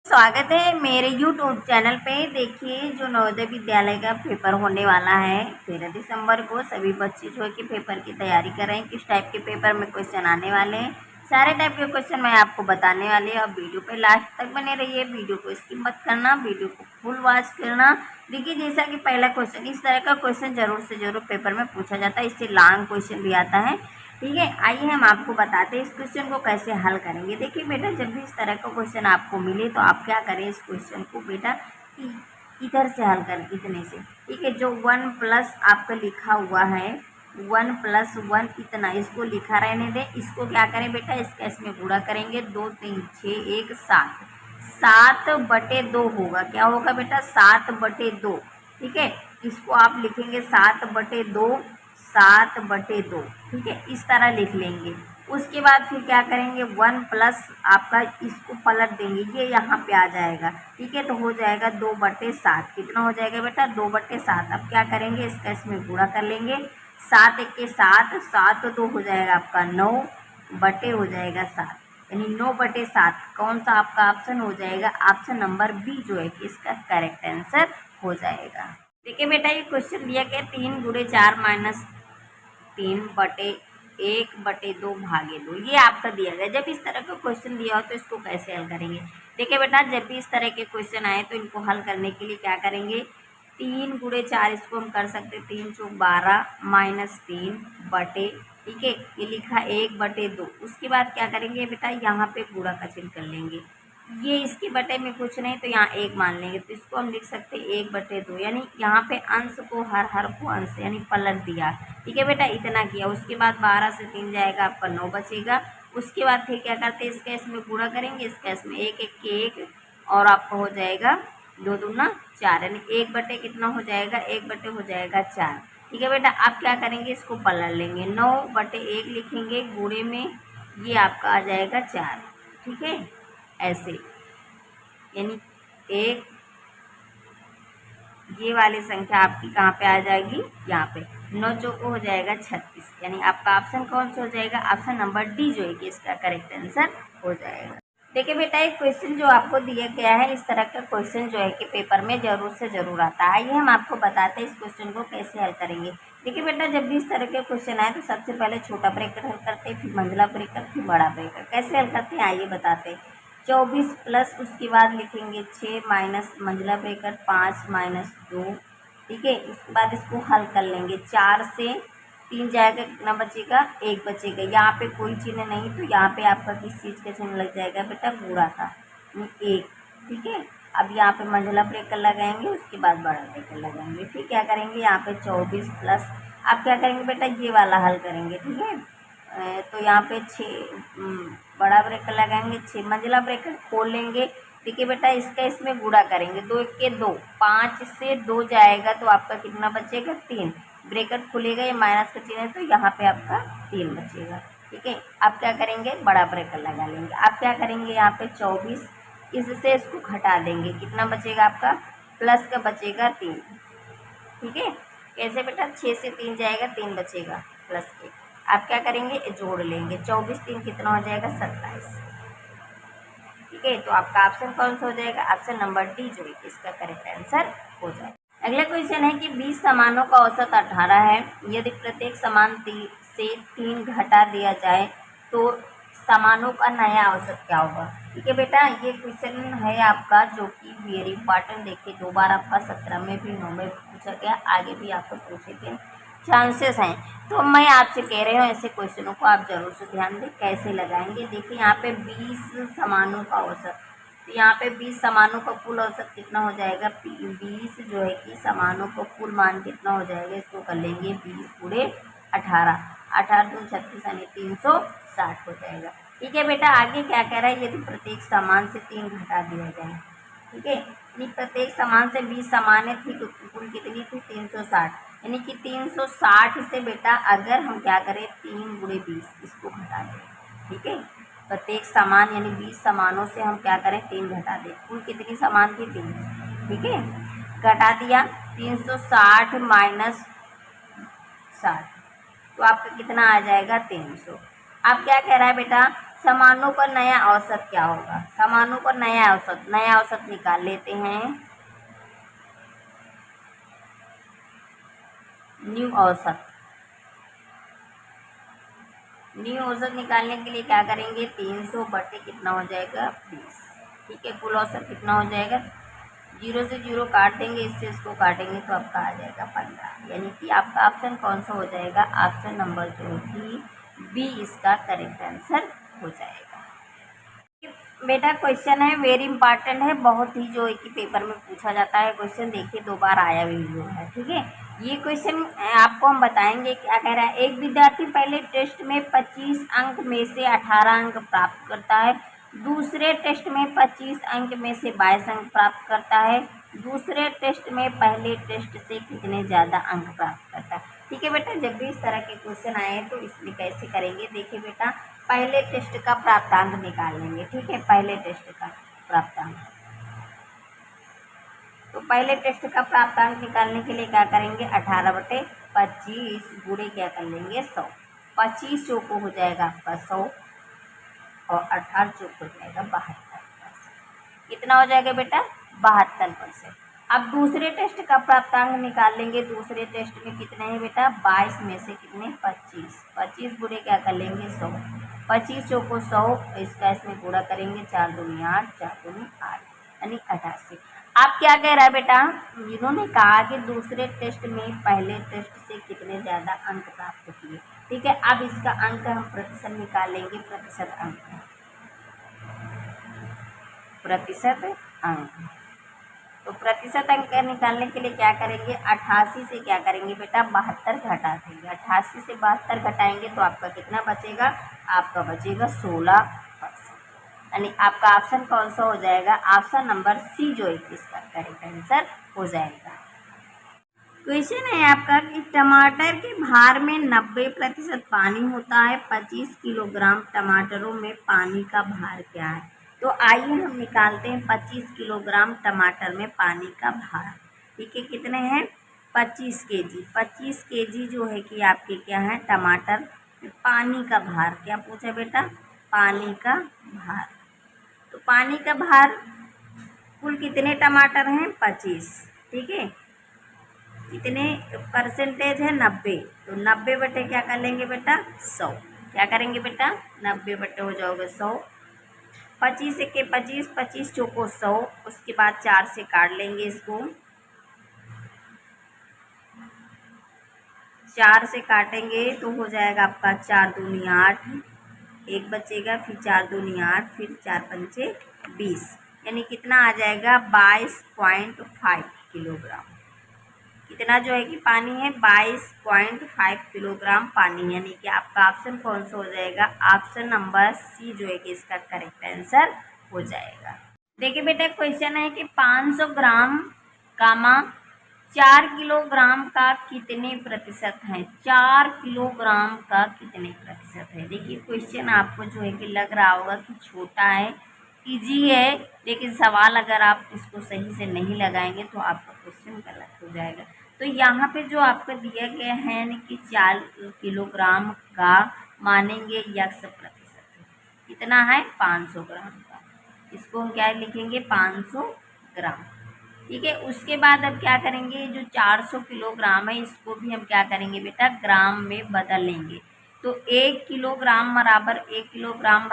स्वागत है मेरे YouTube चैनल पे। देखिए, जो नवोदय विद्यालय का पेपर होने वाला है 13 दिसंबर को, सभी बच्चे जो है कि पेपर की तैयारी कर रहे हैं। किस टाइप के पेपर में क्वेश्चन आने वाले हैं, सारे टाइप के क्वेश्चन मैं आपको बताने वाली हूँ। अब वीडियो पे लास्ट तक बने रहिए, वीडियो को स्किप मत करना, वीडियो को फुल वॉच करना। देखिए, जैसा कि पहला क्वेश्चन, इस तरह का क्वेश्चन जरूर से जरूर पेपर में पूछा जाता है, इससे लॉन्ग क्वेश्चन भी आता है। ठीक है, आइए हम आपको बताते हैं इस क्वेश्चन को कैसे हल करेंगे। देखिए बेटा, जब भी इस तरह का क्वेश्चन आपको मिले तो आप क्या करें, इस क्वेश्चन को बेटा इधर से हल करें, इतने से। ठीक है, जो 1 प्लस आपका लिखा हुआ है 1 + 1 इतना, इसको लिखा रहने दें। इसको क्या करें बेटा, इसका इसमें गुणा करेंगे, 2 3 6 1 7, 7/2 होगा। क्या होगा बेटा, 7/2। ठीक है, इसको आप लिखेंगे 7/2, 7/2। ठीक है, इस तरह लिख लेंगे। उसके बाद फिर क्या करेंगे, 1 प्लस आपका इसको पलट देंगे, ये यहाँ पे आ जाएगा। ठीक है, तो हो जाएगा 2/7। कितना हो जाएगा बेटा, 2/7। अब क्या करेंगे, इसका इसमें गुणा कर लेंगे, 7 × 1 = 7, 7 × 2 हो जाएगा आपका 9, बटे हो जाएगा 7, यानी 9/7। कौन सा आपका ऑप्शन हो जाएगा, ऑप्शन नंबर बी जो है कि इसका करेक्ट आंसर हो जाएगा। देखिए बेटा, ये क्वेश्चन दिया गया 3 × 4 - 3/1/2 भागे 2, ये आपका दिया गया। जब इस तरह का क्वेश्चन दिया हो तो इसको कैसे हल करेंगे। देखिए बेटा, जब भी इस तरह के क्वेश्चन आए तो इनको हल करने के लिए क्या करेंगे, 3 × 4 इसको हम कर सकते, 3 × 4 = 12 - 3 बटे, ठीक है, ये लिखा 1/2। उसके बाद क्या करेंगे बेटा, यहाँ पे गुणा का चिन्ह कर लेंगे, ये इसके बटे में कुछ नहीं तो यहाँ 1 मान लेंगे, तो इसको हम लिख सकते 1/2, यानी यहाँ पे अंश को हर को अंश यानी पलट दिया। ठीक है बेटा, इतना किया। उसके बाद 12 से 3 जाएगा आपका 9 बचेगा। उसके बाद फिर क्या करते हैं, इसका इसमें गुणा करेंगे, इसका इसमें 1 1 के 1, और आपका हो जाएगा 2 दूना 4, यानी 1/, कितना हो जाएगा, 1/, हो जाएगा 4। ठीक है बेटा, आप क्या करेंगे, इसको पलट लेंगे, 9/1 लिखेंगे, गुणे में ये आपका आ जाएगा 4। ठीक है, ऐसे, यानी एक, ये वाली संख्या आपकी कहाँ पे आ जाएगी, यहाँ पे 9 चौको हो जाएगा 36, यानी आपका ऑप्शन कौन सा हो जाएगा, ऑप्शन नंबर डी जो है कि इसका करेक्ट आंसर हो जाएगा। देखिए बेटा, एक क्वेश्चन जो आपको दिया गया है, इस तरह का क्वेश्चन जो है कि पेपर में जरूर से जरूर आता है। आइए हम आपको बताते हैं इस क्वेश्चन को कैसे हल करेंगे। देखिए बेटा, जब भी इस तरह के क्वेश्चन आए तो सबसे पहले छोटा ब्रैकेट हल करते हैं, फिर मंझला ब्रैकेट, फिर बड़ा ब्रैकेट। कैसे हल करते हैं आइए बताते हैं। 24 प्लस उसके बाद लिखेंगे 6 माइनस मंझला ब्रैकेट 5 - 2। ठीक है, इसके बाद इसको हल कर लेंगे, 4 से 3 जाएगा, कितना बचेगा, 1 बचेगा। यहाँ पे कोई चिन्ह नहीं तो यहाँ पे आपका किस चीज़ का चिन्ह लग जाएगा बेटा, गुणा का 1। ठीक है, अब यहाँ पे मंझला ब्रैकेट लगाएंगे, उसके बाद बड़ा ब्रैकेट लगाएंगे। फिर क्या करेंगे, यहाँ पे 24 प्लस, आप क्या करेंगे बेटा, ये वाला हल करेंगे। ठीक है, तो यहाँ पे 6 बड़ा ब्रैकेट लगाएंगे, 6 मंझला ब्रैकेट खोल लेंगे। देखिए बेटा, इसका इसमें गुणा करेंगे, 2 1 के 2, 5 से 2 जाएगा तो आपका कितना बचेगा, 3। ब्रैकेट खुलेगा, ये माइनस का चिन्ह है तो यहाँ पे आपका 3 बचेगा। ठीक है, आप क्या करेंगे, बड़ा ब्रैकेट लगा लेंगे। आप क्या करेंगे, यहाँ पे 24, इससे इसको घटा देंगे, कितना बचेगा आपका, प्लस का बचेगा 3। ठीक है, कैसे बेटा, 6 से 3 जाएगा, 3 बचेगा प्लस के। आप क्या करेंगे, जोड़ लेंगे, 24 3 कितना हो जाएगा, 27। ठीक है, तो आपका ऑप्शन कौन सा हो जाएगा, ऑप्शन नंबर डी जो है इसका करेक्ट आंसर हो जाएगा। अगला क्वेश्चन है कि 20 समानों का औसत 18 है। यदि प्रत्येक समान से 3 घटा दिया जाए तो समानों का नया औसत क्या होगा। ठीक है बेटा, ये क्वेश्चन है आपका जो कि वेरी इंपॉर्टेंट। देखिए, 2 बार आपका 17 में भी 9 में पूछा गया, आगे भी आपको पूछे के चांसेस हैं। तो मैं आपसे कह रही हूँ ऐसे क्वेश्चनों को आप जरूर से ध्यान दें कैसे लगाएंगे। देखिए, यहाँ पे 20 समानों का औसत, तो यहाँ पे 20 समानों का कुल औसत कितना हो जाएगा, 20 जो है कि समानों का कुल मान कितना हो जाएगा, इसको कर लेंगे 20 × 18, 18 दूनी 36 यानी 360 हो जाएगा। ठीक है बेटा, आगे क्या कह रहा है, यदि प्रत्येक समान से 3 घटा दिया जाए। ठीक है, यानी प्रत्येक समान से 20 समानें थी तो कुल कितनी थी, 360, यानी कि 360 से बेटा अगर हम क्या करें, 3 × 20 इसको घटा दें। ठीक है, प्रत्येक समान यानी 20 समानों से हम क्या करें, 3 घटा दें, कुल कितनी समान थी, 3। ठीक है, घटा दिया, 360 - 60, तो आपका कितना आ जाएगा, 300। अब क्या कह रहा है बेटा, समानों का नया औसत क्या होगा? समानों का नया औसत निकाल लेते हैं। न्यू औसत निकालने के लिए क्या करेंगे? 300 बटे कितना हो जाएगा? 20। ठीक है, कुल औसत कितना हो जाएगा? 0 से 0 काट देंगे, इससे इसको काटेंगे तो आपका आ जाएगा 15। यानी कि आपका ऑप्शन कौन सा हो जाएगा? ऑप्शन नंबर जो है कि बी इसका करेक्ट आंसर हो जाएगा। बेटा क्वेश्चन है, वेरी इंपॉर्टेंट है, बहुत ही जो है कि पेपर में पूछा जाता है क्वेश्चन। देखिए 2 बार आया भी हुआ है। ठीक है, ये क्वेश्चन आपको हम बताएंगे क्या कह रहा है। एक विद्यार्थी पहले टेस्ट में 25 अंक में से 18 अंक प्राप्त करता है, दूसरे टेस्ट में 25 अंक में से 22 अंक प्राप्त करता है। दूसरे टेस्ट में पहले टेस्ट से कितने ज़्यादा अंक प्राप्त करता है? ठीक है बेटा, जब भी इस तरह के क्वेश्चन आए तो इसमें कैसे करेंगे? देखिए बेटा, पहले टेस्ट का प्राप्तांक निकाल लेंगे। ठीक है, पहले टेस्ट का प्राप्तांक। तो पहले टेस्ट का प्राप्तांक निकालने के लिए क्या करेंगे? 18 बटे 25 गुणे क्या कर लेंगे? 100। 25 चौको हो जाएगा आपका 100 और 18 चौक हो जाएगा 72%। कितना हो जाएगा बेटा? 72%। अब दूसरे टेस्ट का प्राप्तांक निकाल लेंगे। दूसरे टेस्ट में कितने हैं बेटा? 22 में से कितने? 25। 25 गुणे क्या कर लेंगे? 100। 25 चौको 100, इसका इसमें गुणा करेंगे, 4 दूनी 8, 4 दूनी 8 यानी 88। आप क्या कह रहा है बेटा? इन्होंने कहा कि दूसरे टेस्ट में पहले टेस्ट से कितने ज़्यादा अंक प्राप्त किए। ठीक है, अब इसका अंक हम प्रतिशत निकाल लेंगे। प्रतिशत अंक तो प्रतिशत अंक निकालने के लिए क्या करेंगे? 88 से क्या करेंगे बेटा? 72 घटा देंगे। 88 से 72 घटाएंगे तो आपका कितना बचेगा? आपका बचेगा 16%। यानी आपका ऑप्शन कौन सा हो जाएगा? ऑप्शन नंबर सी जो है इसका करेक्ट आंसर हो जाएगा। क्वेश्चन है आपका कि टमाटर के भार में 90% पानी होता है, 25 किलोग्राम टमाटरों में पानी का भार क्या है? तो आइए हम निकालते हैं 25 किलोग्राम टमाटर में पानी का भार। ठीक है, कितने हैं? 25 केजी। 25 केजी जो है कि आपके क्या है? टमाटर में पानी का भार। क्या पूछा बेटा? पानी का भार। तो पानी का भार कुल कितने टमाटर हैं? 25। ठीक है, कितने परसेंटेज है? 90। तो 90 बटे क्या कर लेंगे बेटा? 100। क्या करेंगे बेटा? 90 बटे हो जाओगे 100। 25 के 25, 25 चौको 100, उसके बाद 4 से काट लेंगे इसको। 4 से काटेंगे तो हो जाएगा आपका 4 दूनी 8, एक बचेगा, फिर 4 दूनी 8, फिर 4 पंचे 20, यानी कितना आ जाएगा? 22.5 किलोग्राम। कितना जो है कि पानी है? 22.5 किलोग्राम पानी। यानी कि आपका ऑप्शन कौन सा हो जाएगा? ऑप्शन नंबर सी जो है कि इसका करेक्ट आंसर हो जाएगा। देखिए बेटा क्वेश्चन है कि 500 ग्राम कामा 4 किलोग्राम का कितने प्रतिशत है? 4 किलोग्राम का कितने प्रतिशत है? देखिए क्वेश्चन आपको जो है कि लग रहा होगा कि छोटा है, इजी है, लेकिन सवाल अगर आप इसको सही से नहीं लगाएंगे तो आपका क्वेश्चन गलत हो जाएगा। तो यहाँ पे जो आपको दिया गया है यानी कि 4 किलोग्राम का मानेंगे यक्स प्रतिशत कितना है? 500 ग्राम का। इसको हम क्या लिखेंगे? 500 ग्राम। ठीक है, उसके बाद अब क्या करेंगे? जो 400 किलोग्राम है इसको भी हम क्या करेंगे बेटा? ग्राम में बदल लेंगे। तो 1 किलोग्राम बराबर 1 किलोग्राम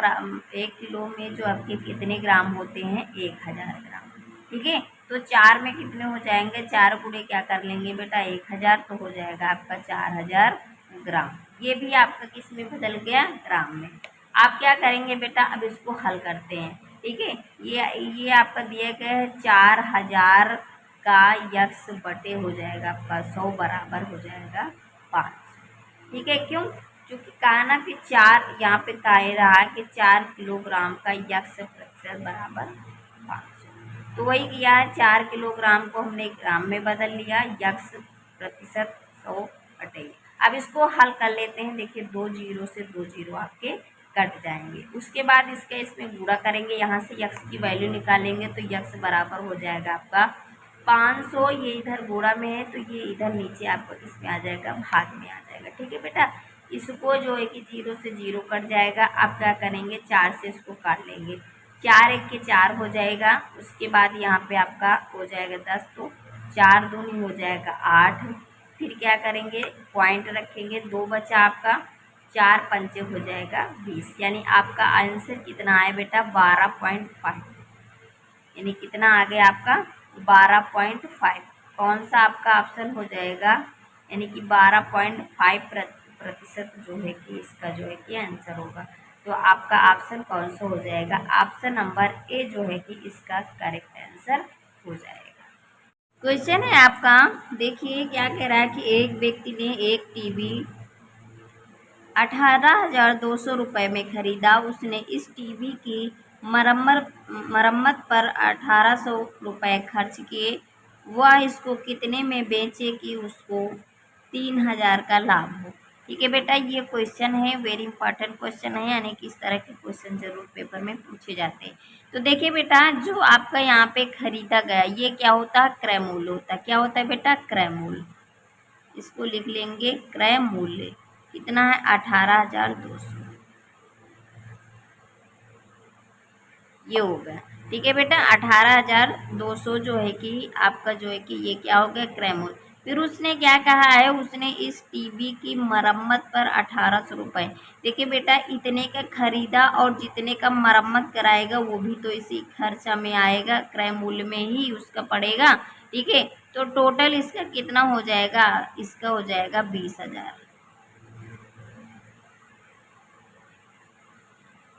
1 किलो में जो आपके कितने ग्राम होते हैं? 1000 ग्राम। ठीक है, तो 4 में कितने हो जाएंगे? 4 गुणे क्या कर लेंगे बेटा? 1000, तो हो जाएगा आपका 4000 ग्राम। ये भी आपका किस में बदल गया? ग्राम में। आप क्या करेंगे बेटा? अब इसको हल करते हैं। ठीक है, ये आपका दिया गया है 4000 का यक्स बटे हो जाएगा आपका 100 बराबर हो जाएगा 5। ठीक है, क्यों? क्योंकि कहा ना कि 4 यहाँ पे कह रहा है कि 4 किलोग्राम का यक्स प्रतिशत बराबर 500। तो वही किया है, 4 किलोग्राम को हमने ग्राम में बदल लिया, यक्स प्रतिशत 100 बटे। अब इसको हल कर लेते हैं। देखिए 2 जीरो से 2 जीरो आपके कट जाएंगे। उसके बाद इसके इसमें गुणा करेंगे, यहाँ से यक्स की वैल्यू निकालेंगे तो यक्स बराबर हो जाएगा आपका 500। ये इधर गुणा में है तो ये इधर नीचे आपको इसमें आ जाएगा, भाग में आ जाएगा। ठीक है बेटा, इसको जो है कि 0 से 0 कट जाएगा। आप क्या करेंगे, 4 से इसको काट लेंगे। 4 एक के 4 हो जाएगा। उसके बाद यहाँ पे आपका हो जाएगा 10, तो 4 दूनी हो जाएगा 8। फिर क्या करेंगे, पॉइंट रखेंगे, 2 बचा आपका, 4 पंचे हो जाएगा 20। यानी आपका आंसर कितना आया बेटा, 12.5। यानी कितना आ गया आपका, 12.5। कौन सा आपका ऑप्शन हो जाएगा, यानी कि 12.5% जो है कि इसका जो है कि आंसर होगा। तो आपका ऑप्शन कौन सा हो जाएगा, ऑप्शन नंबर ए जो है कि इसका करेक्ट आंसर हो जाएगा। क्वेश्चन है आपका, देखिए क्या कह रहा है कि एक व्यक्ति ने एक टीवी 18,200 रुपये में खरीदा। उसने इस टीवी की मरम्मत पर 1,800 रुपये खर्च किए। वह इसको कितने में बेचे कि उसको 3,000 का लाभ हो। ठीक है बेटा, ये क्वेश्चन है, वेरी इंपॉर्टेंट क्वेश्चन है, यानी कि इस तरह के क्वेश्चन जरूर पेपर में पूछे जाते हैं। तो देखिए बेटा, जो आपका यहाँ पे खरीदा गया, ये क्या होता है, क्रय मूल्य होता है। क्या होता है बेटा, क्रय मूल्य। इसको लिख लेंगे, क्रय मूल्य कितना है, 18,200। ये हो गया। ठीक है बेटा, 18,200 जो है कि आपका जो है कि ये क्या हो गया, क्रय मूल्य। फिर उसने क्या कहा है, उसने इस टीवी की मरम्मत पर 1,800 रुपये। देखिए बेटा, इतने का खरीदा और जितने का मरम्मत कराएगा वो भी तो इसी खर्चा में आएगा, क्रय मूल्य में ही उसका पड़ेगा। ठीक है, तो टोटल इसका कितना हो जाएगा, इसका हो जाएगा 20,000।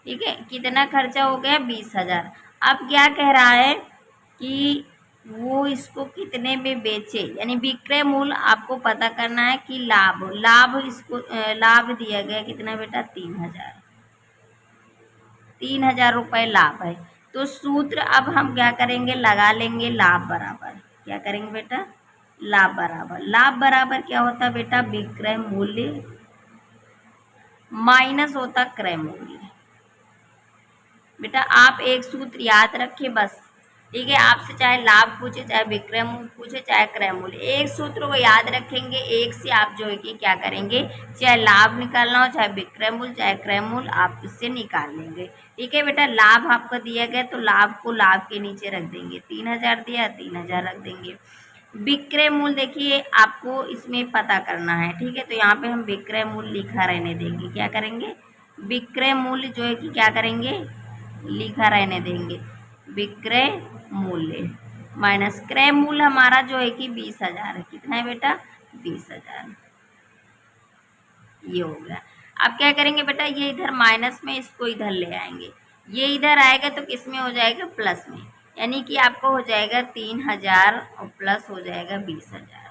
ठीक है, कितना खर्चा हो गया, 20,000। अब क्या कह रहा है कि वो इसको कितने में बेचे, यानी विक्रय मूल्य आपको पता करना है कि लाभ इसको लाभ दिया गया कितना बेटा, 3,000। 3,000 रुपये लाभ है। तो सूत्र अब हम क्या करेंगे, लगा लेंगे, लाभ बराबर क्या करेंगे बेटा, लाभ बराबर क्या होता है बेटा, विक्रय मूल्य माइनस होता क्रय मूल्य। बेटा आप एक सूत्र याद रखिए बस। ठीक है, आपसे चाहे लाभ पूछे, चाहे विक्रय मूल्य पूछे, चाहे क्रय मूल्य, एक सूत्र को याद रखेंगे। एक से आप जो है कि क्या करेंगे, चाहे लाभ निकालना हो, चाहे विक्रय मूल्य, चाहे क्रय मूल्य, आप इससे निकाल लेंगे। ठीक है बेटा, लाभ आपको दिया गया तो लाभ को लाभ के नीचे रख देंगे। 3,000 दिया, 3,000 रख देंगे। विक्रय मूल्य देखिए आपको इसमें पता करना है। ठीक है, तो यहाँ पे हम विक्रय मूल्य लिखा रहने देंगे। क्या करेंगे, विक्रय मूल्य जो है कि क्या करेंगे, लिखा रहने देंगे। विक्रय मूल्य माइनस क्रय मूल्य हमारा जो है कि 20,000 है। कितना है बेटा, 20,000। ये हो गया। अब क्या करेंगे बेटा, ये इधर माइनस में, इसको इधर ले आएंगे। ये इधर आएगा तो किस में हो जाएगा, प्लस में। यानी कि आपको हो जाएगा 3,000 और प्लस हो जाएगा 20,000।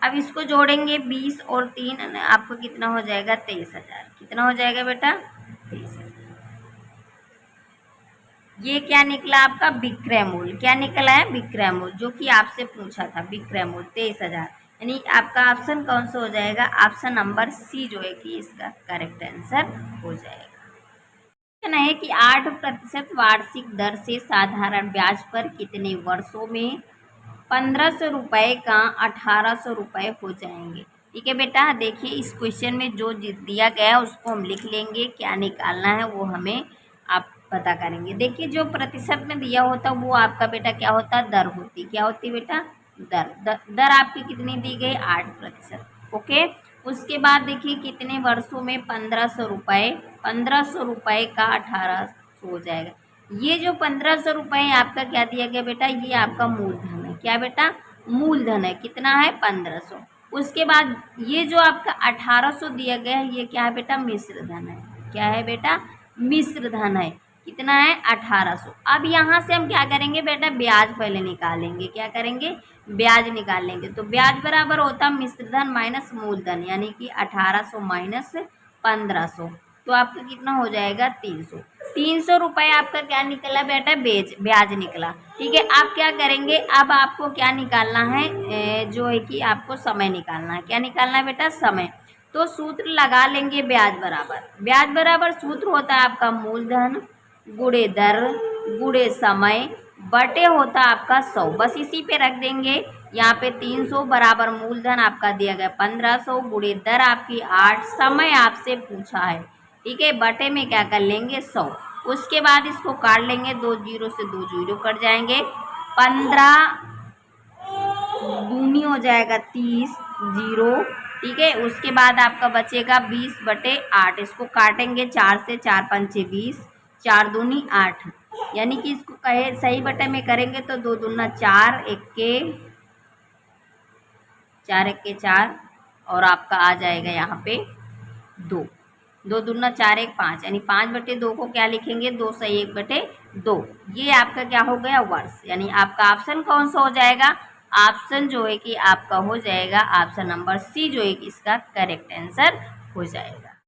अब इसको जोड़ेंगे, 20 और 3 आपको कितना हो जाएगा, 23,000। कितना हो जाएगा बेटा, 23,000। ये क्या निकला आपका, विक्रय मूल्य। क्या निकला है, विक्रय मूल्य, जो कि आपसे पूछा था, विक्रय मूल्य 23,000। यानी आपका ऑप्शन कौन सा हो जाएगा, ऑप्शन नंबर सी जो है कि इसका करेक्ट आंसर हो जाएगा। है कि 8% वार्षिक दर से साधारण ब्याज पर कितने वर्षों में 1,500 रुपये का 1,800 रुपये हो जाएंगे। ठीक है बेटा, देखिए इस क्वेश्चन में जो दिया गया है उसको हम लिख लेंगे, क्या निकालना है वो हमें आप पता करेंगे। देखिए जो प्रतिशत में दिया होता वो आपका बेटा क्या होता, दर होती। क्या होती बेटा, दर आपकी कितनी दी गई, 8%। ओके, उसके बाद देखिए कितने वर्षों में 1,500 रुपये, 1,500 रुपये का 1,800 हो जाएगा। ये जो 1,500 रुपये आपका क्या दिया गया बेटा, ये आपका मूलधन है। क्या बेटा, मूलधन है। कितना है, 1,500। उसके बाद ये जो आपका 1,800 दिया गया है, ये क्या है बेटा, मिश्र धन है। क्या है बेटा, मिश्र धन है। कितना है, 1,800। अब यहाँ से हम क्या करेंगे बेटा, ब्याज पहले निकालेंगे। क्या करेंगे, ब्याज निकाल लेंगे। तो ब्याज बराबर होता मिश्र धन माइनस मूलधन, यानी कि 1,800 माइनस 1,500, तो आपका कितना हो जाएगा, 300। 300 रुपये आपका क्या निकला बेटा, ब्याज निकला। ठीक है, आप क्या करेंगे, अब आपको क्या निकालना है, जो है कि आपको समय निकालना है। क्या निकालना है बेटा, समय। तो सूत्र लगा लेंगे, ब्याज बराबर सूत्र होता है आपका मूलधन गुणे दर गुणे समय बटे होता आपका 100। बस इसी पे रख देंगे। यहाँ पे 300 बराबर मूलधन आपका दिया गया 1500 गुणे दर आपकी 8, समय आपसे पूछा है, ठीक है। बटे में क्या कर लेंगे 100, उसके बाद इसको काट लेंगे, 2 जीरो से 2 जीरो कट जाएंगे, 15 दूनी हो जाएगा 30 जीरो, ठीक है। उसके बाद आपका बचेगा 20/8, इसको काटेंगे 4 से, 4 पंचे 20, 4 दूनी 8, यानी कि इसको कहे सही बटे में करेंगे तो 2 दूना 4, 4 और आपका आ जाएगा यहाँ पे 2, 2 दूना 4 1 5, यानी 5/2 को क्या लिखेंगे 2 सही 1/2, ये आपका क्या हो गया वर्ष। यानी आपका ऑप्शन कौन सा हो जाएगा, ऑप्शन जो है कि आपका हो जाएगा ऑप्शन नंबर सी जो है कि इसका करेक्ट आंसर हो जाएगा।